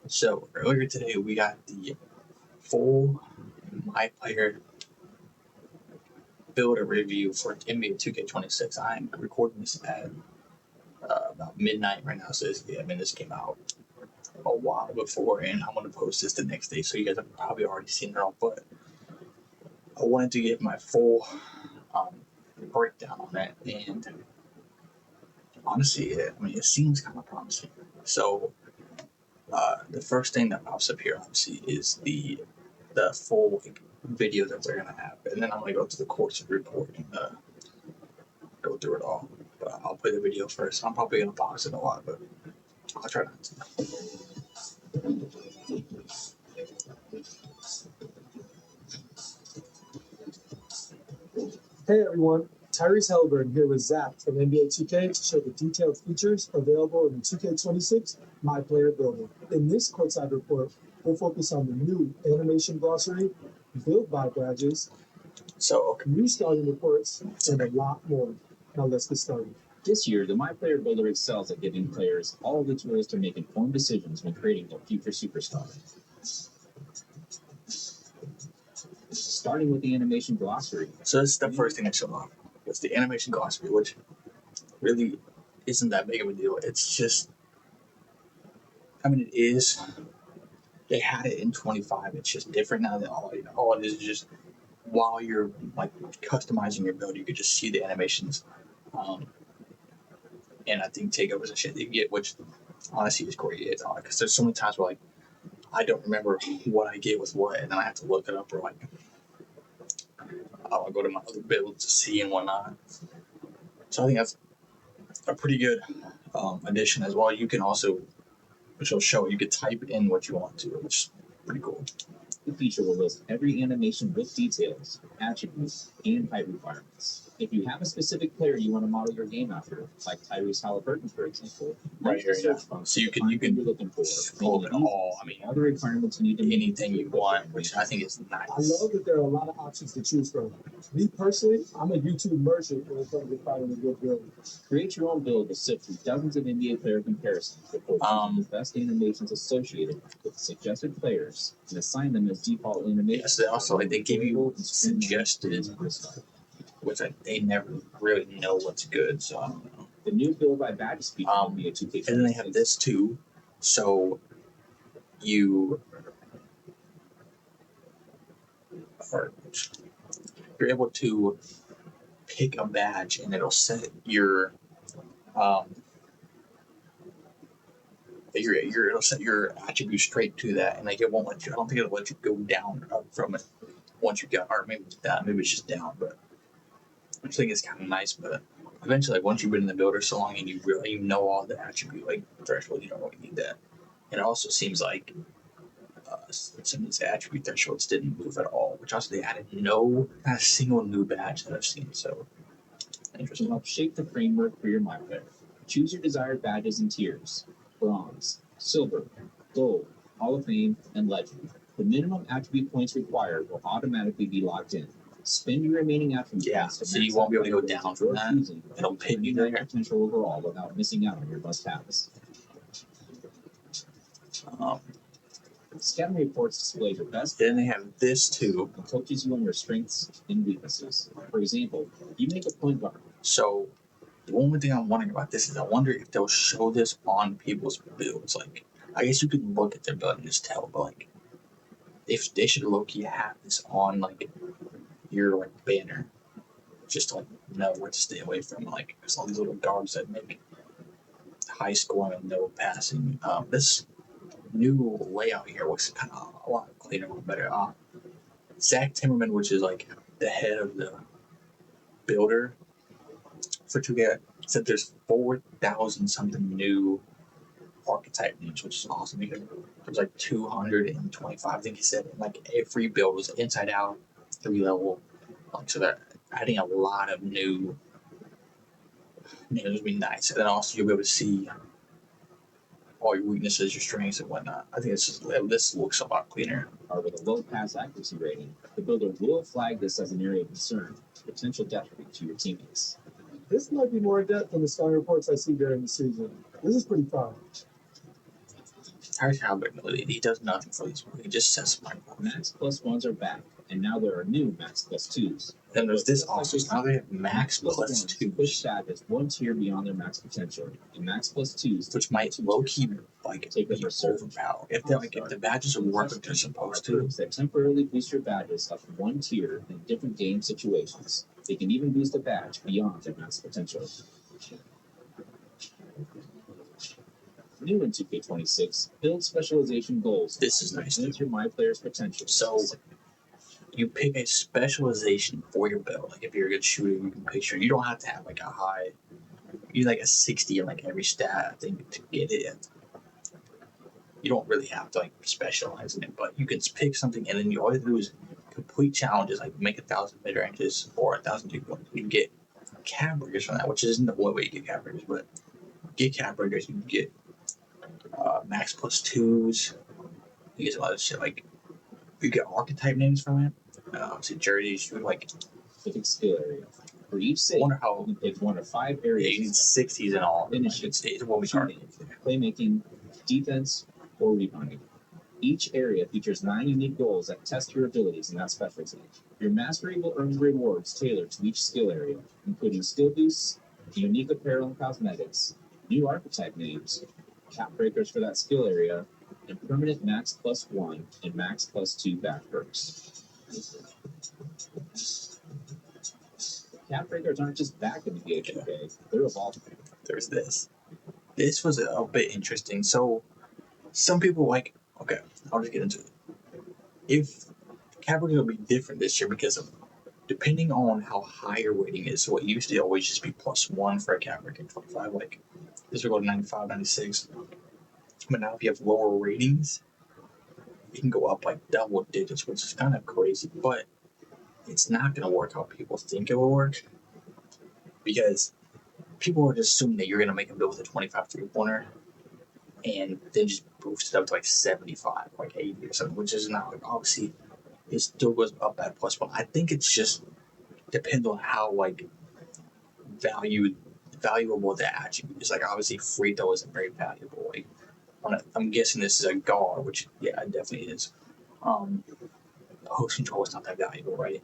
So earlier today we got the full My Player builder review for NBA 2K26. I'm recording this at about midnight right now, so this came out a while before, and I'm gonna post this the next day, so you guys have probably already seen it all. But I wanted to give my full breakdown on that, and honestly, it seems kind of promising. So the first thing that pops up here, obviously, is the full video that they're gonna have, and then I'm gonna go to the courtside report and go through it all. But I'll play the video first. I'm probably gonna pause it a lot, but I'll try not to. Hey everyone, Tyrese Halliburton here with Zach from NBA 2K to show the detailed features available in the 2K26 My Player Builder. In this courtside report, we'll focus on the new animation glossary, build by badges, new starting reports, and a lot more. Now let's get started. This year, the My Player Builder excels at giving players all the tools to make informed decisions when creating their future superstar. Starting with the animation glossary. So this is the first thing I showed off. It's the animation glossary, which really isn't that big of a deal. It's just, it is. They had it in 25. It's just different now. That all it is just while you're like customizing your build, you could just see the animations. And I think takeovers and shit that you get, which honestly is great. It's odd because there's so many times where I don't remember what I get with what, and then I have to look it up, or I'll go to my other builds to see and whatnot. So I think that's a pretty good addition as well. You can also, which will show, you could type in what you want to, which is pretty cool. The feature will list every animation with details, attributes, and height requirements. If you have a specific player you want to model your game after, like Tyrese Halliburton, for example, right here, so you can you're looking for pull it all. All the requirements you need to anything you want, which I think is nice. I love that there are a lot of options to choose from. Me personally, I'm a YouTube merchant when it comes to finding a good build. Create your own build with sift through dozens of NBA player comparisons before choosing the best animations associated with suggested players and assign them as default animations. Yes, also they give you suggested, which they never really know what's good, so I don't know. The new build by badges feature NBA 2K26. And then they have this too, so you're able to pick a badge, and it'll set it'll set your attribute straight to that, and it won't let you. I don't think it'll let you go down or up from it once you get, or maybe it's just down. But I think it's kind of nice. But eventually, once you've been in the builder so long and you know all the attribute thresholds, you don't really need that. And it also seems like some of these attribute thresholds didn't move at all, which also they added not a single new badge that I've seen. So interesting. To help shape the framework for your My Player, choose your desired badges and tiers: bronze, silver, gold, Hall of Fame, and legend. The minimum attribute points required will automatically be locked in. Spend your remaining attribute points so you won't be able to go down from that. It'll pin you there. Potential overall without missing out on your must-haves. Scouting reports display your best. Then they have this too. And coaches you on your strengths and weaknesses. For example, you make a point guard. So the only thing I'm wondering about this is I wonder if they'll show this on people's builds. I guess you could look at their build and just tell, but if they should low-key have this on your banner, just to know what to stay away from. There's all these little guards that make high scoring and no passing. This new layout here looks kind of a lot cleaner, a lot better. Zach Timmerman, which is the head of the builder for 2K, said there's 4,000 something new archetype names, which is awesome. There's 225, I think he said. And every build was inside out, 3 level. So they're adding a lot of new names. Would be nice. And then also you'll be able to see all your weaknesses, your strengths, and whatnot. I think this looks a lot cleaner. With a low pass accuracy rating, the builder will flag this as an area of concern, potential detriment to your teammates. This might be more in depth than the starting reports I see during the season. This is pretty fun. Tyrese Halliburton, he does nothing for these people. He just sets my Max Plus Ones are back, and now there are new Max Plus Twos. Then there's this also. Now they have Max Plus Ones Twos, push badges one tier beyond their max potential, and Max Plus Twos, which might low key like take be over certain overpowered if they like if the badges will work like they're supposed to. that temporarily boost your badges up one tier in different game situations. They can even boost a badge beyond their max potential. New in 2K26, build specialization goals. This is nice. Enter my player's potential. So you pick a specialization for your build. Like if you're a good shooter, you can picture. You don't have to have like a high. You need like a 60 in like every stat, I think, to get it. You don't really have to like specialize in it, but you can pick something, and then you always do is complete challenges, like make 1,000 mid ranges or 1,000 deep ones. You can get cap breakers from that, which isn't the only way you get cap breakers, but get cap breakers. You can get Max Plus Twos. You get some other shit like you get archetype names from it. So jerseys, you like specific skill area. For each I save, wonder how you can pick one of 5 yeah, areas. you need 60s in all. Finishing, It will be hard. playmaking, defense, or rebounding. Each area features 9 unique goals that test your abilities in that specialty. Your mastery will earn rewards tailored to each skill area, including skill boosts, unique apparel and cosmetics, new archetype names, cap breakers for that skill area, and permanent Max Plus 1 and Max Plus 2 back perks. Cap breakers aren't just back in the game, okay? They're evolving. There's this. This was a bit interesting. So some people like, okay, I'll just get into it. If Capricorn will be different this year because of depending on how high your rating is. So it used to always just be +1 for a Capricorn 25. Like this will go to 95, 96. But now if you have lower ratings, you can go up like double digits, which is kind of crazy. But it's not going to work how people think it will work because people are just assuming that you're going to make a build with a 25 3-pointer and then just boost it up to like 75, like 80 or something, which is not like obviously it still goes up at +1. I think it's just depends on how like valuable the attribute is. Like obviously free throw isn't very valuable. Like I'm guessing this is a guard, which yeah, it definitely is. Post control is not that valuable, right?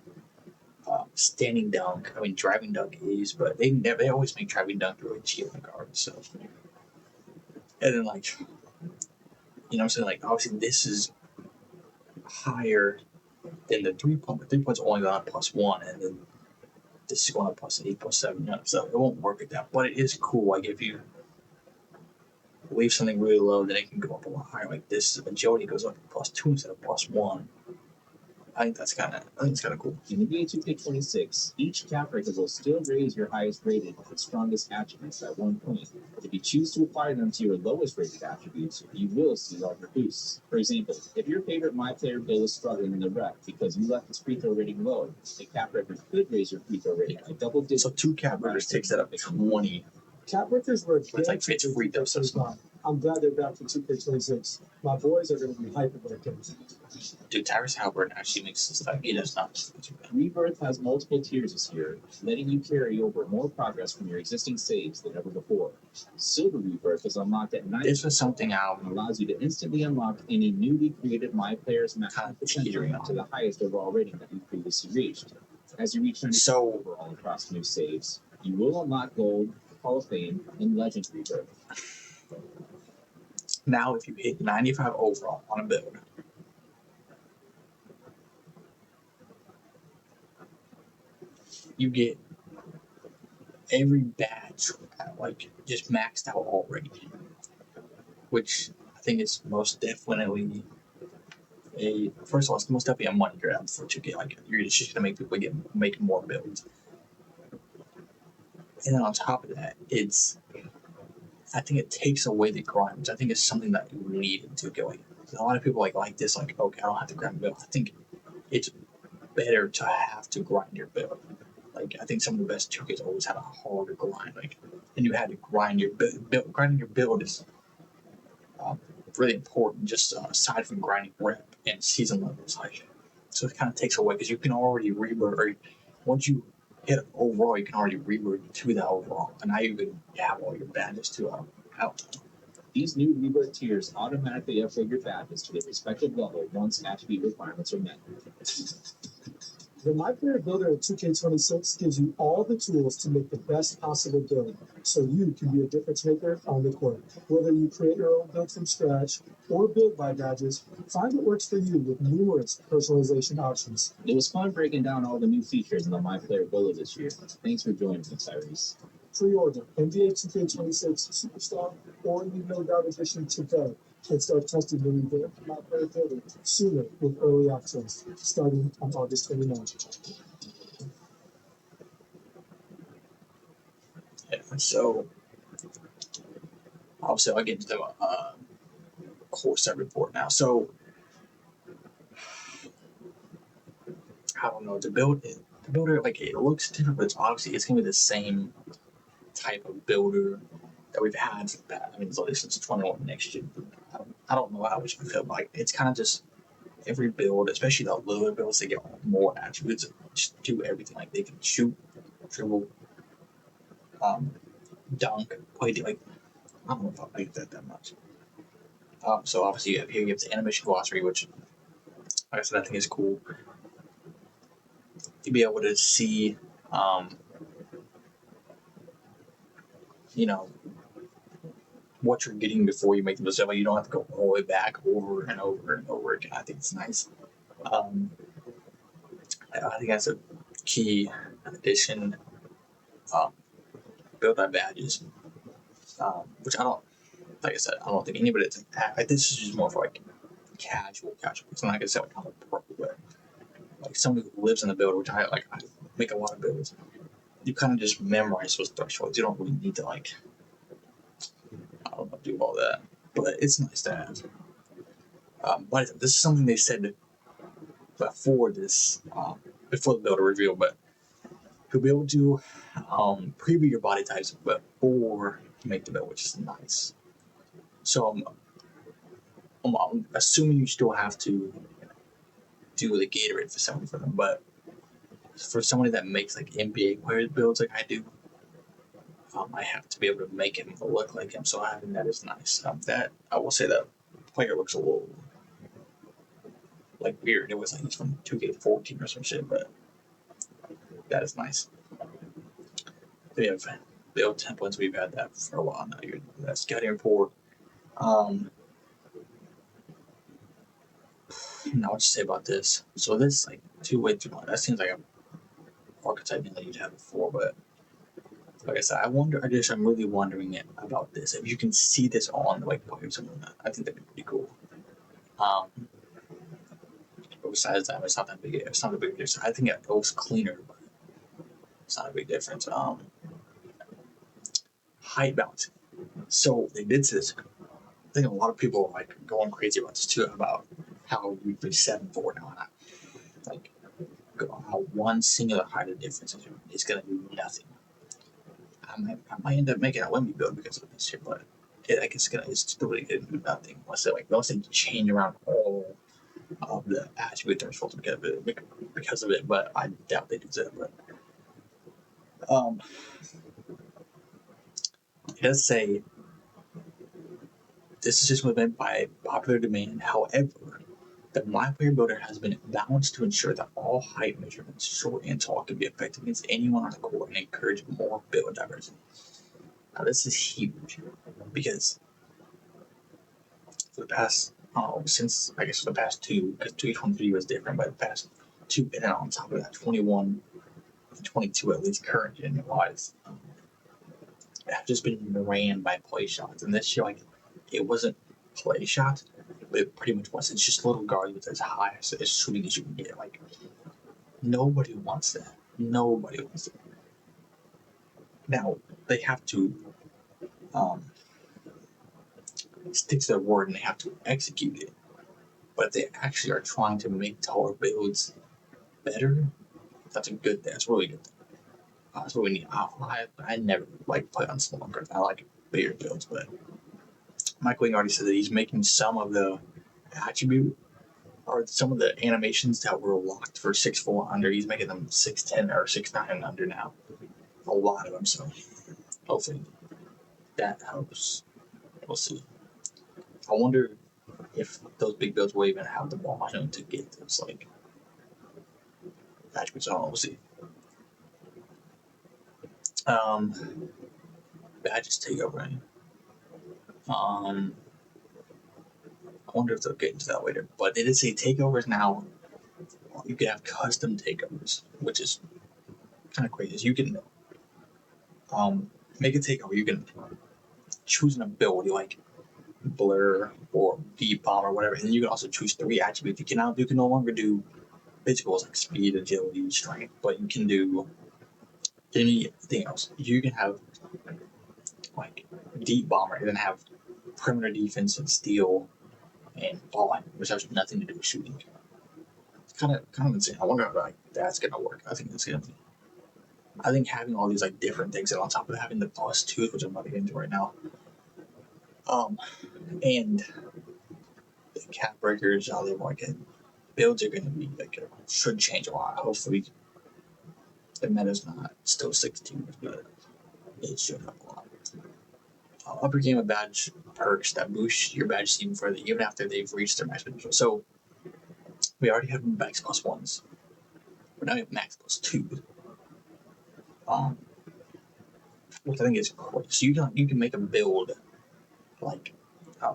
Standing dunk, I mean driving dunk is, but they always make driving dunk really cheap on guards. So, and then like, you know what I'm saying? Like obviously this is higher than the 3-point, but 3-point's only going up +1, and then this is going up +8, +7. You know, so it won't work at that, but it is cool. Like if you leave something really low, then it can go up a lot higher. Like this agility goes up to +2 instead of +1. I think it's kind of cool. In the NBA 2K26, each cap breaker will still raise your highest rated and strongest attributes at 1 point. If you choose to apply them to your lowest rated attributes, you will see larger boosts. For example, if your favorite My Player build is struggling in the rec because you left its free throw rating low, a cap breaker could raise your free throw rating by double digits. So 2 cap breakers takes that up to 20. Cap breakers were It's like it's free though, so it's not. I'm glad they're back for 2K26. My boys are going to be hyped about it. Dude, Tyrese Halliburton actually makes this stuff. He does not. Rebirth has multiple tiers this year, letting you carry over more progress from your existing saves than ever before. Silver Rebirth is unlocked at 9. This was something and allows you to instantly unlock any newly created My Player's maximum potential to the highest overall rating that you previously reached. As you reach 90 overall across new saves, you will unlock Gold, Hall of Fame, and Legend Rebirth. Now, if you hit 95 overall on a build, you get every badge like just maxed out already, which I think is most definitely first of all, it's most definitely a money grab for 2K. Like you're just gonna make people make more builds, and then on top of that, I think it takes away the grind, which I think is something that you need in 2K. Like, a lot of people like this, like okay, I don't have to grind build. I think it's better to have to grind your build. Like I think some of the best 2Ks always had a harder grind. Like, and you had to grind your build. Grinding your build is really important. Just aside from grinding rep and season levels, like so it kind of takes away because you can already revert. Once you hit overall, you can already revert to that overall, and now you can have all your badges to out. These new rebirth tiers automatically upgrade your badges to their respective level once attribute requirements are met. The My Player Builder in 2K26 gives you all the tools to make the best possible build, so you can be a difference maker on the court. Whether you create your own build from scratch or build by badges, find what works for you with numerous personalization options. It was fun breaking down all the new features in the My Player Builder this year. Thanks for joining me, Tyrese. Pre-order NBA 2K26 Superstar or VI-DAWG Edition today and start testing the new My Player Builder sooner with early access, starting on August 29th. Yeah, so obviously I'll get into the courtside report now. So I don't know, the builder, like, it looks different, but it's gonna be the same type of builder that we've had for the past. I mean, it's only since 21 next year. I don't know how we should feel. Like, it's kind of just every build, especially the lower builds, they get more attributes. Just do everything. Like, they can shoot, dribble, dunk, play. Like, I don't know if I like that much. So obviously you have the animation glossary, which, like I said, I think is cool. You'll be able to see, you know, what you're getting before you make the decision. Like, you don't have to go all the way back over and over and over again. I think it's nice. I think that's a key addition. Build on badges, which like I said, I don't think anybody that's like this is just more for like casual. It's not like I said, like, I'm a pro, but like somebody who lives in the build, which I make a lot of builds. You kind of just memorize those thresholds. You don't really need to, like, I don't know, do all that, but it's nice to have. But this is something they said before before the builder reveal, but you'll be able to preview your body types before you make the build, which is nice. So I'm assuming you still have to do the Gatorade facility for them, but for somebody that makes like NBA players builds like I do, I have to be able to make him look like him. So having that is nice. That I will say that player looks a little like weird. It was like he's from 2K14 or some shit, but that is nice. We have build templates. We've had that for a while now. That scouting report. Now what to say about this? So this like 2-way 3-line. That seems like a archetype that you'd have before, but like I said, I'm really wondering about this. If you can see this on the like players, I think that'd be pretty cool. But besides that, it's not that big. It's not a big difference. I think it looks cleaner, but it's not a big difference. Height balance. So they did this. I think a lot of people are like going crazy about this too, about how we play 7-4 now. Like, how one singular height of difference is going to do nothing. I might end up making a Wemby build because of this shit, but I guess it's still really going to do nothing unless they change around all of the attribute thresholds because of it. But I doubt they do that. But it does say this is just within by popular demand. However, the My Player Builder has been balanced to ensure that all height measurements, short and tall, can be effective against anyone on the court and encourage more build diversity. Now, this is huge because for the past, since I guess for the past two, because 2023 was different, but the past two, and then on top of that, 21 and 22 at least current gen wise, have just been ran by play shots. And this year, like, it wasn't play shots, but it pretty much was. It's just little guards with as high as shooting as you can get. Like, nobody wants that. Nobody wants it. Now they have to stick to their word and they have to execute it. But if they actually are trying to make taller builds better, that's a good thing. That's really good. That's what we need. I never like play on small cards. I like bigger builds, but Mike Wing already said that he's making some of the attribute or some of the animations that were locked for 6'4" under. He's making them 6'10" or 6'9" and under now. A lot of them. So hopefully that helps. We'll see. I wonder if those big builds will even have the ball to get those like attributes. I don't know. We'll see. Badges take over. I wonder if they'll get into that later. But they did say takeovers now. You can have custom takeovers, which is kind of crazy. You can make a takeover. You can choose an ability like blur or deep bomb or whatever, and then you can also choose 3 attributes. You can no longer do physicals like speed, agility, strength, but you can do anything else. You can have like deep bomber and then have perimeter defense and steal and falling, which has nothing to do with shooting. It's kind of insane. I wonder how like that's gonna work. I think it's gonna be. I think having all these like different things, and on top of having the +2s, which I'm about to get into right now, and the cap breakers, how they work, and builds are gonna be like should change a lot. Hopefully, the meta's not still 16, but it should have a lot. Upper game of badge perks that boost your badge even further, even after they've reached their max potential. So we already have max +1s. But now we have max +2s. Which I think is cool. So you can make a build like a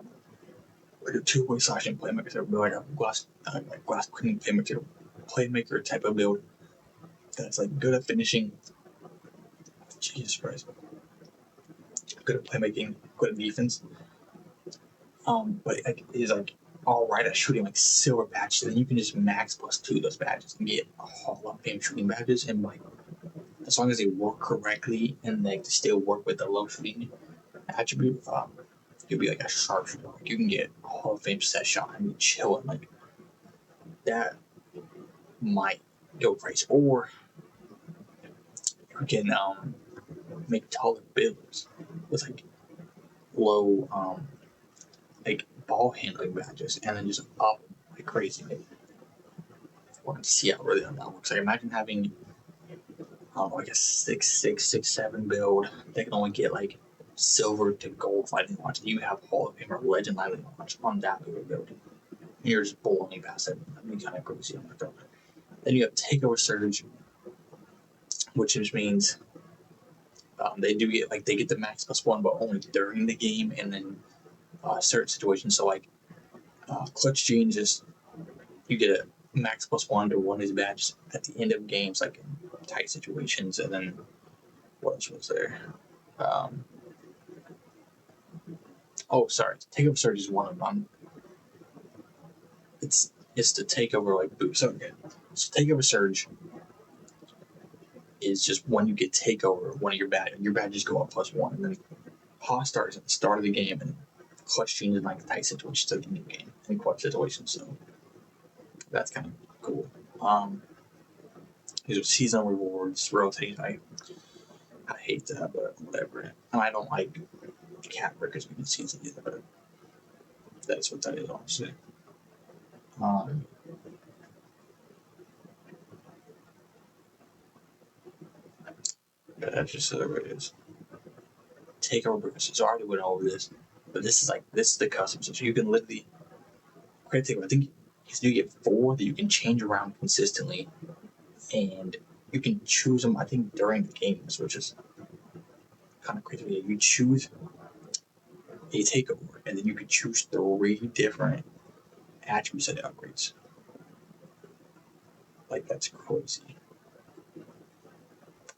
2-way slashing playmaker, or like a glass cleaning playmaker type of build that's like good at finishing. Jesus Christ, good at playmaking, good at defense. But it is like all right at shooting like silver badges. Then you can just max +2 those badges and get a Hall of Fame shooting badges, and like as long as they work correctly and they still work with the low shooting attribute, you'll be like a sharpshooter. Like you can get a Hall of Fame set shot and be chilling. Like that might go crazy. Or you can make taller builds with like low like ball handling badges and then just up like crazy. Maybe. We're gonna see how really that works. Like imagine having like a 6'6", 6'7" build that can only get like silver to gold lightning launch. You have Hall of Fame or Legend lightning launch on that build. You're just blowing past it. That'd be kind of crazy on my phone. Then you have Takeover Surge, which just means they do get they get the max +1, but only during the game and then certain situations. So like Clutch Gene, just you get a max +1 to one of these badges at the end of games, like in tight situations. And then what else was there? Takeover Surge is one of them. It's to take over like boost. Okay, so Takeover Surge is just when you get takeover one of your badges go up +1, and then Hot Stars at the start of the game, and Clutch Genes in like tight situations at the end of the game in clutch situations. So that's kind of cool. These are seasonal rewards, rotate. I hate that, but whatever. And I don't like cat breakers being season either, but that's what that is, honestly. That's just what it is. Takeover breakers. So I already went over this, but this is the custom. So you can literally create takeover. I think you get 4 that you can change around consistently, and you can choose them. I think during the games, which is kind of crazy. You choose a takeover, and then you can choose 3 different attributes that it upgrades. Like that's crazy. I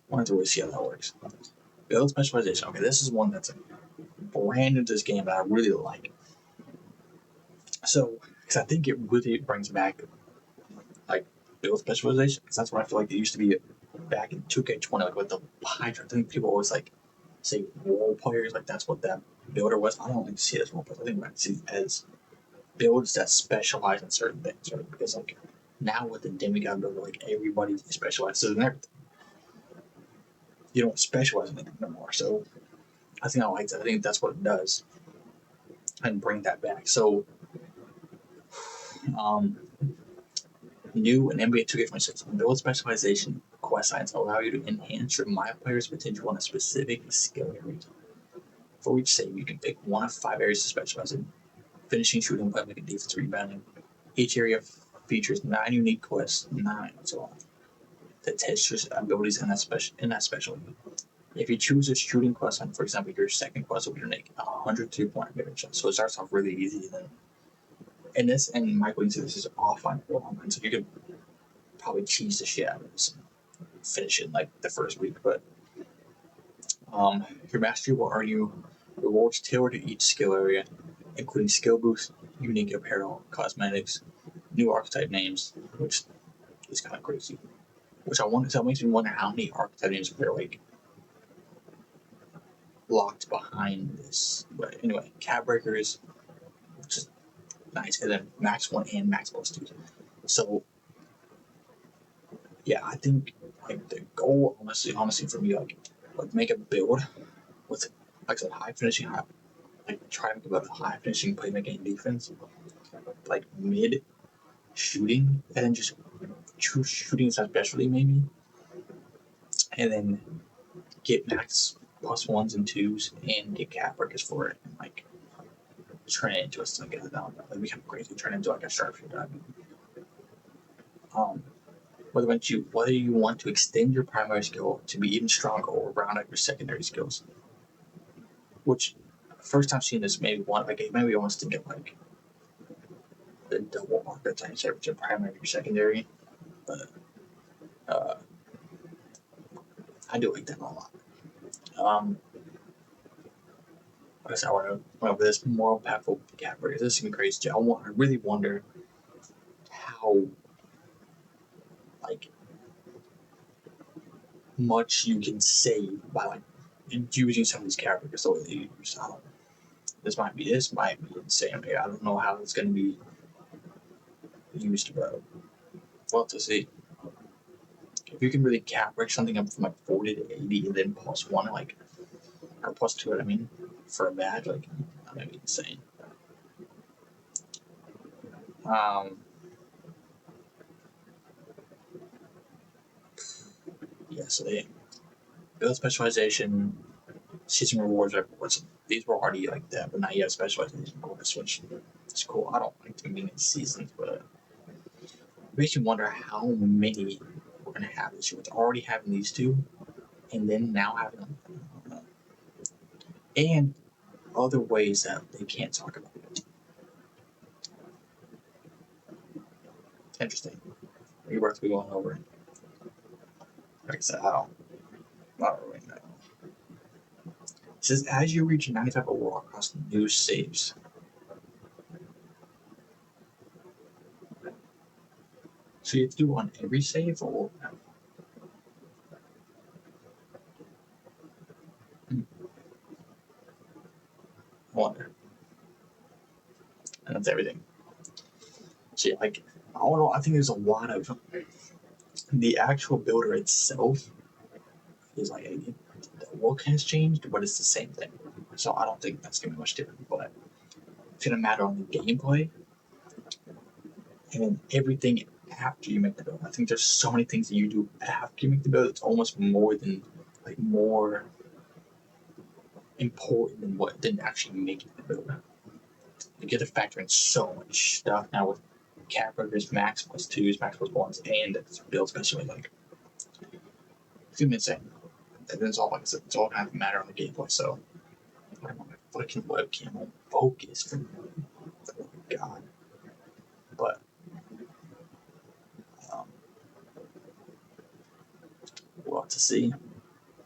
wanted to really see how that works. Build specialization. Okay, this is one that's brand new to this game that I really like. So, because I think it really brings back like build specialization, because that's what I feel like it used to be back in 2K20, like with the pie chart. I think people always like say role players, like that's what that builder was. I don't think see it as role players. I think I see it as builds that specialize in certain things, right? Because like now with the demigod builder, like everybody specializes in everything. You don't specialize in anything anymore. So I think I like that. I think that's what it does, and bring that back. So new in NBA 2K26, build specialization quest signs allow you to enhance your My Player's potential in a specific skill area. For each save, you can pick one of 5 areas to specialize in. finishing, shooting, playmaking, defense, rebounding. Each area features 9 unique quests, 9 so on, that test your abilities in that specialty. If you choose a shooting quest, and for example, your second quest will be to make 100 3-point mid shots. So it starts off really easy. Then, and Michael, this is offline or online, so you could probably cheese the shit out of this and finish it in like the first week. But your mastery will earn you rewards tailored to each skill area, including skill boosts, unique apparel, cosmetics, new archetype names, which is kind of crazy. Which I wonder, so it makes me wonder how many archetype names are like locked behind this. But anyway, cat breakers, which is nice, and then max 1 and max +2. So yeah, I think like the goal, honestly for me, like make a build with, like I said, high finishing, like try to make a build with high finishing, playmaking, and defense, like mid shooting, and then just choose shooting as a specialty maybe, and then get max +1s and 2s and get cat breakers for it, and like turn it into a like become crazy, turn it into like a sharpshooter. Whether you want to extend your primary skill to be even stronger or round out your secondary skills, which first time seeing this maybe I want to get like the double archetypes, which are primary or secondary, but I do like them a lot. Like I said, I want to this more impactful cat breakers. This is gonna be crazy. I really wonder how like much you can save by like using some of these characters the way they use. This might be insane. Okay, I don't know how it's going to be used, but we'll have to see. If you can really cap break something up from like 40 to 80 and then +1, like, or +2, I mean, for a badge, like, that might be insane. Yeah, so they build specialization, season rewards. These were already like that, but now you have specialization rewards, which is cool. I don't like them being in seasons, but it makes you wonder how many we're going to have this year with already having these two, and then now having them. And other ways that they can't talk about it. Interesting. Are you worth going over? Like I said, I don't really know. It says as you reach 95 overall across new saves. So you have to do on every save, or I wonder. And that's everything. So yeah, like I don't know. I think there's a lot of the actual builder itself is like the look has changed, but it's the same thing. So I don't think that's gonna be much different. But it's gonna matter on the gameplay and then everything after you make the build. I think there's so many things that you do after you make the build. It's almost more important than actually making the build. You get to factor in so much stuff now with cat burgers, max +2s, max +1s, and build specially. Like it's gonna be insane. And it's all like I said, it's all kind of matter on the gameplay. So I want my fucking webcam on focus for oh my god. But we'll have to see.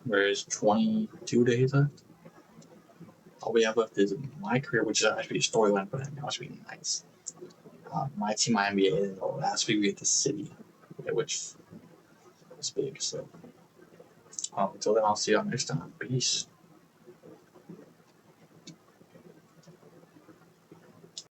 There's 22 days left. All we have left is my career, which is actually a storyline for them. That was really nice. My team, my NBA, and last week we get the city, which was big. So until then, I'll see y'all next time. Peace.